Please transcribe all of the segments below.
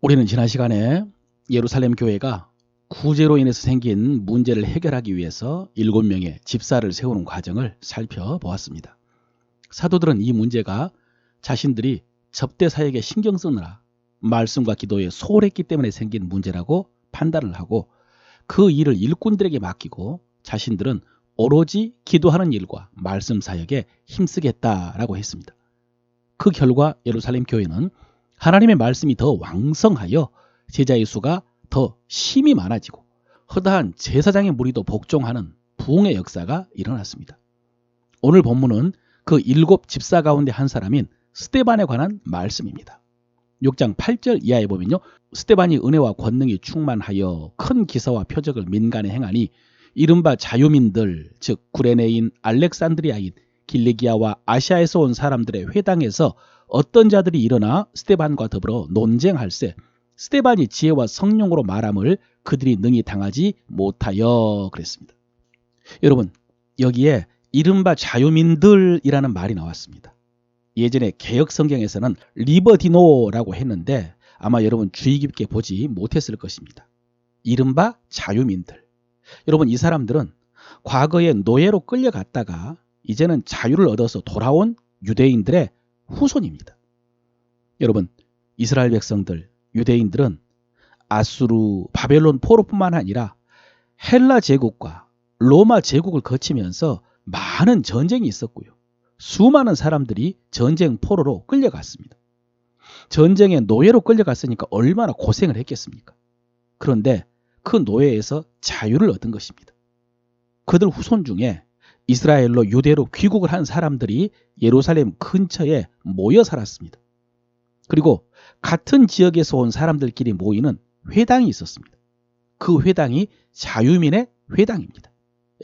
우리는 지난 시간에 예루살렘 교회가 구제로 인해서 생긴 문제를 해결하기 위해서 7명의 집사를 세우는 과정을 살펴보았습니다. 사도들은 이 문제가 자신들이 접대 사역에 신경 쓰느라 말씀과 기도에 소홀했기 때문에 생긴 문제라고 판단을 하고 그 일을 일꾼들에게 맡기고 자신들은 오로지 기도하는 일과 말씀 사역에 힘쓰겠다라고 했습니다. 그 결과 예루살렘 교회는 하나님의 말씀이 더 왕성하여 제자의 수가 더 심이 많아지고 허다한 제사장의 무리도 복종하는 부흥의 역사가 일어났습니다. 오늘 본문은 그 7 집사 가운데 한 사람인 스데반에 관한 말씀입니다. 6장 8절 이하에 보면요. 스데반이 은혜와 권능이 충만하여 큰 기사와 표적을 민간에 행하니 이른바 자유민들 즉 구레네인 알렉산드리아인 길리기아와 아시아에서 온 사람들의 회당에서 어떤 자들이 일어나 스데반과 더불어 논쟁할세 스데반이 지혜와 성령으로 말함을 그들이 능히 당하지 못하여 그랬습니다. 여러분 여기에 이른바 자유민들이라는 말이 나왔습니다. 예전에 개역성경에서는 리버디노라고 했는데 아마 여러분 주의 깊게 보지 못했을 것입니다. 이른바 자유민들. 여러분 이 사람들은 과거에 노예로 끌려갔다가 이제는 자유를 얻어서 돌아온 유대인들의 후손입니다. 여러분 이스라엘 백성들 유대인들은 아수르 바벨론 포로뿐만 아니라 헬라 제국과 로마 제국을 거치면서 많은 전쟁이 있었고요. 수많은 사람들이 전쟁 포로로 끌려갔습니다. 전쟁에 노예로 끌려갔으니까 얼마나 고생을 했겠습니까? 그런데 그 노예에서 자유를 얻은 것입니다. 그들 후손 중에 이스라엘로 유대로 귀국을 한 사람들이 예루살렘 근처에 모여 살았습니다. 그리고 같은 지역에서 온 사람들끼리 모이는 회당이 있었습니다. 그 회당이 자유민의 회당입니다.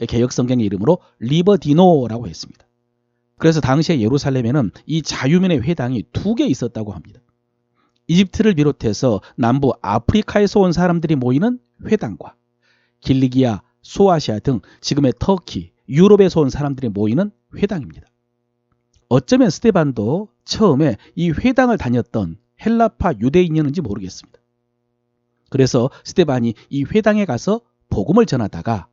개역성경의 이름으로 리버디노라고 했습니다. 그래서 당시에 예루살렘에는 이 자유민의 회당이 2개 있었다고 합니다. 이집트를 비롯해서 남부 아프리카에서 온 사람들이 모이는 회당과 길리기아, 소아시아 등 지금의 터키, 유럽에서 온 사람들이 모이는 회당입니다. 어쩌면 스데반도 처음에 이 회당을 다녔던 헬라파 유대인이었는지 모르겠습니다. 그래서 스데반이 이 회당에 가서 복음을 전하다가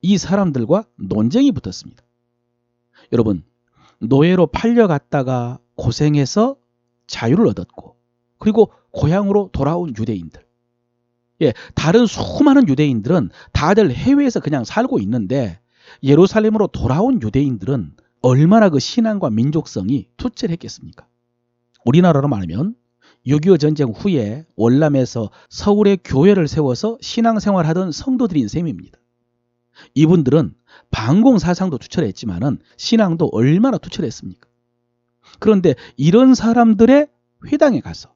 이 사람들과 논쟁이 붙었습니다. 여러분 노예로 팔려갔다가 고생해서 자유를 얻었고 그리고 고향으로 돌아온 유대인들. 다른 수많은 유대인들은 다들 해외에서 그냥 살고 있는데 예루살렘으로 돌아온 유대인들은 얼마나 그 신앙과 민족성이 투철했겠습니까? 우리나라로 말하면 6.25 전쟁 후에 월남에서 서울에 교회를 세워서 신앙생활하던 성도들인 셈입니다. 이분들은 반공 사상도 투철했지만은 신앙도 얼마나 투철했습니까? 그런데 이런 사람들의 회당에 가서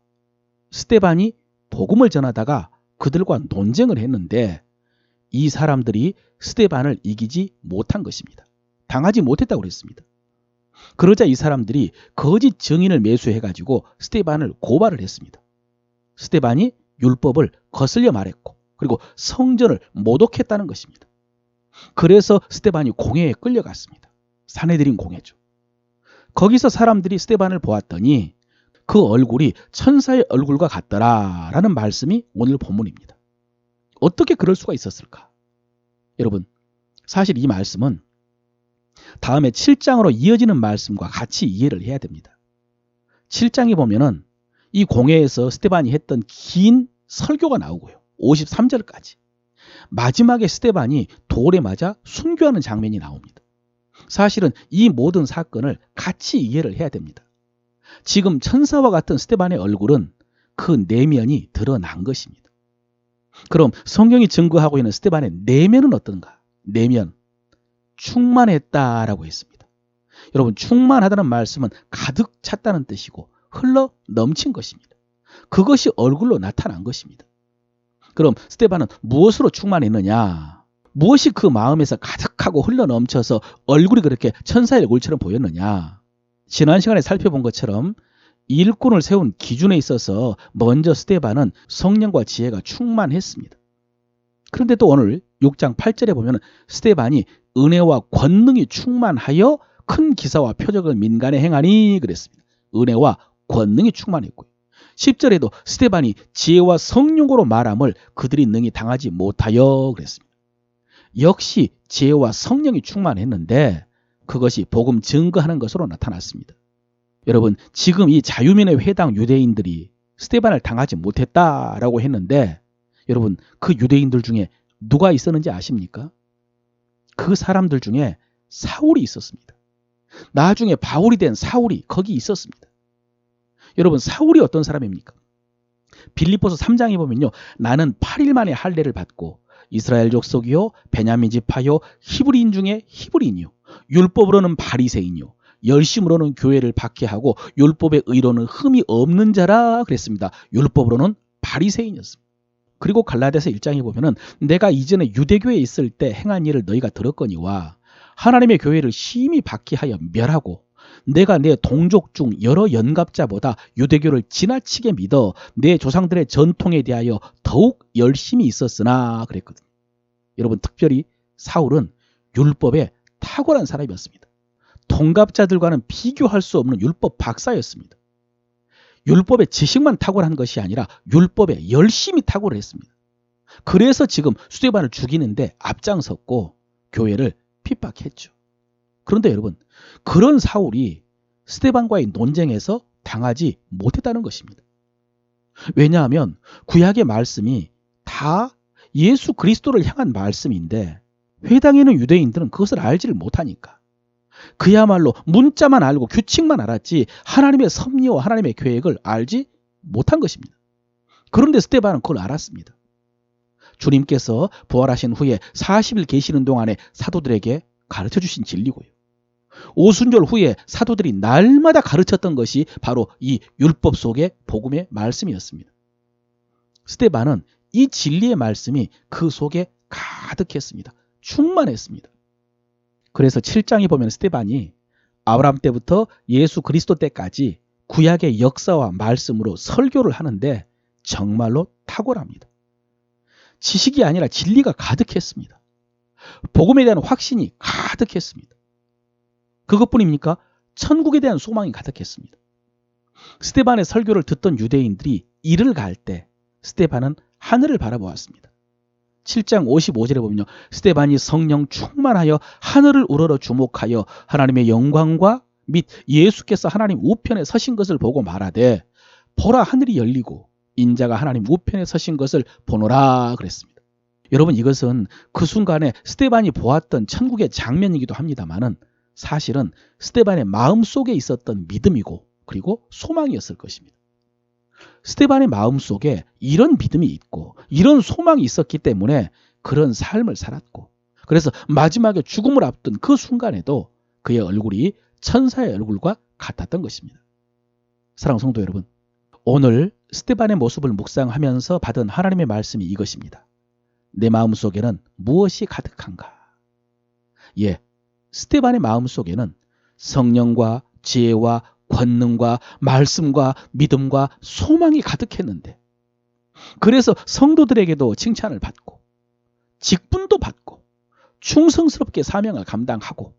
스데반이 복음을 전하다가 그들과 논쟁을 했는데 이 사람들이 스데반을 이기지 못한 것입니다. 당하지 못했다고 그랬습니다. 그러자 이 사람들이 거짓 증인을 매수해가지고 스데반을 고발을 했습니다. 스데반이 율법을 거슬려 말했고 그리고 성전을 모독했다는 것입니다. 그래서 스데반이 공회에 끌려갔습니다. 산헤드린 공회죠. 거기서 사람들이 스데반을 보았더니 그 얼굴이 천사의 얼굴과 같더라라는 말씀이 오늘 본문입니다. 어떻게 그럴 수가 있었을까? 여러분 사실 이 말씀은 다음에 7장으로 이어지는 말씀과 같이 이해를 해야 됩니다. 7장에 보면은 이 공회에서 스데반이 했던 긴 설교가 나오고요. 53절까지. 마지막에 스데반이 돌에 맞아 순교하는 장면이 나옵니다. 사실은 이 모든 사건을 같이 이해를 해야 됩니다. 지금 천사와 같은 스데반의 얼굴은 그 내면이 드러난 것입니다. 그럼 성경이 증거하고 있는 스데반의 내면은 어떤가? 내면 충만했다라고 했습니다. 여러분 충만하다는 말씀은 가득 찼다는 뜻이고 흘러 넘친 것입니다. 그것이 얼굴로 나타난 것입니다. 그럼 스데반은 무엇으로 충만했느냐? 무엇이 그 마음에서 가득하고 흘러 넘쳐서 얼굴이 그렇게 천사의 얼굴처럼 보였느냐? 지난 시간에 살펴본 것처럼 일꾼을 세운 기준에 있어서 먼저 스데반은 성령과 지혜가 충만했습니다. 그런데 또 오늘 6장 8절에 보면 스데반이 은혜와 권능이 충만하여 큰 기사와 표적을 민간에 행하니 그랬습니다. 은혜와 권능이 충만했고요. 10절에도 스데반이 지혜와 성령으로 말함을 그들이 능히 당하지 못하여 그랬습니다. 역시 지혜와 성령이 충만했는데 그것이 복음 증거하는 것으로 나타났습니다. 여러분, 지금 이 자유민의 회당 유대인들이 스데반을 당하지 못했다라고 했는데 여러분, 그 유대인들 중에 누가 있었는지 아십니까? 그 사람들 중에 사울이 있었습니다. 나중에 바울이 된 사울이 거기 있었습니다. 여러분, 사울이 어떤 사람입니까? 빌립보서 3장에 보면요, 나는 8일 만에 할례를 받고 이스라엘 족속이요 베냐민 지파요 히브리인 중에 히브리인이요 율법으로는 바리새인이요 열심으로는 교회를 박해하고 율법의 의로는 흠이 없는 자라 그랬습니다. 율법으로는 바리새인이었습니다. 그리고 갈라디아서 1장에 보면은 내가 이전에 유대교에 있을 때 행한 일을 너희가 들었거니와 하나님의 교회를 심히 박해하여 멸하고 내가 내 동족 중 여러 연갑자보다 유대교를 지나치게 믿어 내 조상들의 전통에 대하여 더욱 열심히 있었으나 그랬거든요. 여러분, 특별히 사울은 율법에 탁월한 사람이었습니다. 동갑자들과는 비교할 수 없는 율법 박사였습니다. 율법의 지식만 탁월한 것이 아니라 율법에 열심히 탁월했습니다. 그래서 지금 스데반을 죽이는데 앞장섰고 교회를 핍박했죠. 그런데 여러분, 그런 사울이 스데반과의 논쟁에서 당하지 못했다는 것입니다. 왜냐하면 구약의 말씀이 다 예수 그리스도를 향한 말씀인데 회당에 있는 유대인들은 그것을 알지를 못하니까 그야말로 문자만 알고 규칙만 알았지 하나님의 섭리와 하나님의 계획을 알지 못한 것입니다. 그런데 스데반은 그걸 알았습니다. 주님께서 부활하신 후에 40일 계시는 동안에 사도들에게 가르쳐 주신 진리고요. 오순절 후에 사도들이 날마다 가르쳤던 것이 바로 이 율법 속의 복음의 말씀이었습니다. 스데반은 이 진리의 말씀이 그 속에 가득했습니다. 충만했습니다. 그래서 7장에 보면 스데반이 아브라함 때부터 예수 그리스도 때까지 구약의 역사와 말씀으로 설교를 하는데 정말로 탁월합니다. 지식이 아니라 진리가 가득했습니다. 복음에 대한 확신이 가득했습니다. 그것뿐입니까? 천국에 대한 소망이 가득했습니다. 스데반의 설교를 듣던 유대인들이 일을 갈 때 스데반은 하늘을 바라보았습니다. 7장 55절에 보면요, 스데반이 성령 충만하여 하늘을 우러러 주목하여 하나님의 영광과 및 예수께서 하나님 우편에 서신 것을 보고 말하되 보라 하늘이 열리고 인자가 하나님 우편에 서신 것을 보노라 그랬습니다. 여러분, 이것은 그 순간에 스데반이 보았던 천국의 장면이기도 합니다만은 사실은 스데반의 마음속에 있었던 믿음이고 그리고 소망이었을 것입니다. 스데반의 마음속에 이런 믿음이 있고 이런 소망이 있었기 때문에 그런 삶을 살았고 그래서 마지막에 죽음을 앞둔 그 순간에도 그의 얼굴이 천사의 얼굴과 같았던 것입니다. 사랑하는 성도 여러분, 오늘 스데반의 모습을 묵상하면서 받은 하나님의 말씀이 이것입니다. 내 마음속에는 무엇이 가득한가? 예, 스데반의 마음속에는 성령과 지혜와 권능과 말씀과 믿음과 소망이 가득했는데 그래서 성도들에게도 칭찬을 받고 직분도 받고 충성스럽게 사명을 감당하고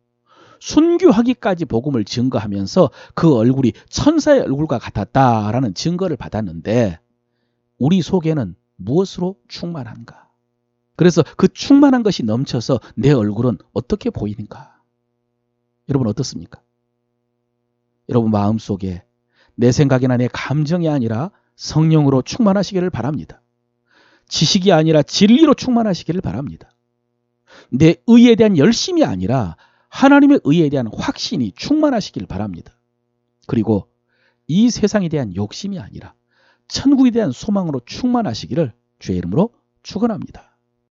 순교하기까지 복음을 증거하면서 그 얼굴이 천사의 얼굴과 같았다라는 증거를 받았는데 우리 속에는 무엇으로 충만한가? 그래서 그 충만한 것이 넘쳐서 내 얼굴은 어떻게 보이는가? 여러분 어떻습니까? 여러분 마음속에 내 생각이나 내 감정이 아니라 성령으로 충만하시기를 바랍니다. 지식이 아니라 진리로 충만하시기를 바랍니다. 내 의에 대한 열심이 아니라 하나님의 의에 대한 확신이 충만하시기를 바랍니다. 그리고 이 세상에 대한 욕심이 아니라 천국에 대한 소망으로 충만하시기를 주의 이름으로 축원합니다.